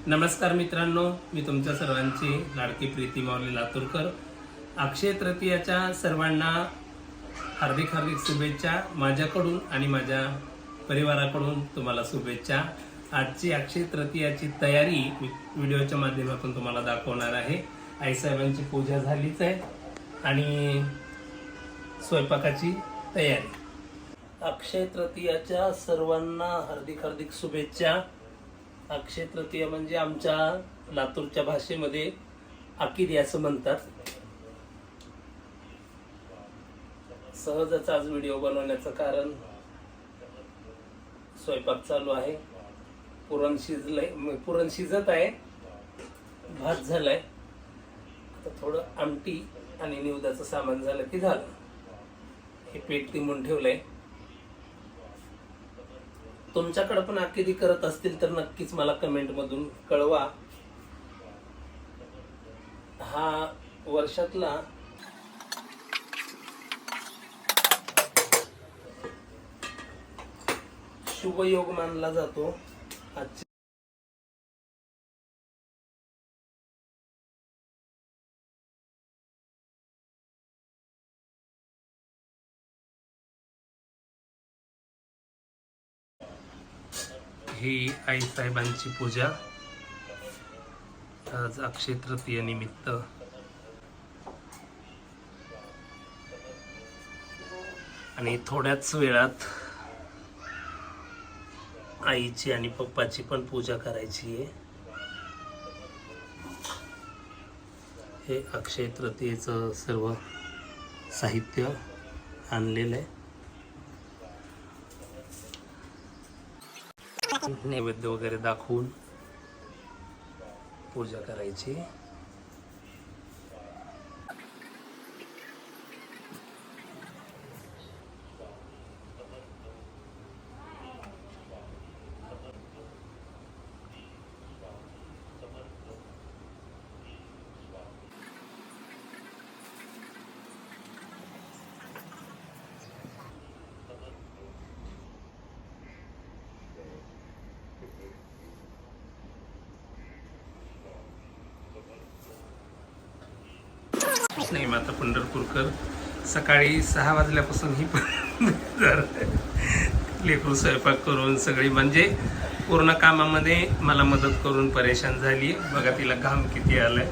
नमस्कार मित्रांनो, मी तुमच्या सर्वांची लाडकी प्रीती माऊली लातूरकर। अक्षय तृतीयाच्या सर्वांना हार्दिक हार्दिक शुभेच्छा माझ्याकडून आणि माझ्या परिवाराकडून तुम्हाला शुभेच्छा। आजची अक्षय तृतीयाची तयारी व्हिडिओच्या माध्यमातून तुम्हाला दाखवणार आहे। आईसाहेबांची पूजा झालीच आहे आणि स्वयंपाकाची तयारी। अक्षय तृतीयाच्या सर्वांना हार्दिक हार्दिक शुभेच्छा। अक्षय तृतीया म्हणजे आमच्या लातूरच्या भाषेमध्ये आकिरी असं म्हणतात। सहजच आज व्हिडिओ बनवण्याचं कारण स्वयंपाक चालू आहे। पुरण शिजत आहे, भात झालाय, आता थोडं आमटी आणि निवदाचं सामान झालं की झालं। हे पीठ तिंबून ठेवलंय। तुमच्याकडे पण आकिरी करत असतील तर नक्कीच मला कमेंट मधून कळवा। हा वर्षातला शुभ योग मानला जातो। ही आईसाहेबांची पूजा आज अक्षय तृतीया निमित्त। आणि थोड्याच वेळात आईची आणि पप्पाची पण पूजा करायची आहे। हे अक्षय तृतीयेचं सर्व साहित्य आणलेलं आहे। नैवेद्य वगैरे दाखवून पूजा करायची। नाही माता पंढरपूरकर सकाळी 6 वाजल्यापासून ही लेकरू स्वयंपाक करून सगळी म्हणजे पूर्ण कामामध्ये मला मदत करून परेशान झाली। बघा तिला घाम किती आलाय।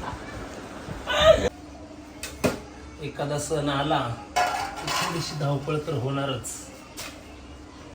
एखादा सण आला थोडीशी धावपळ तर होणारच।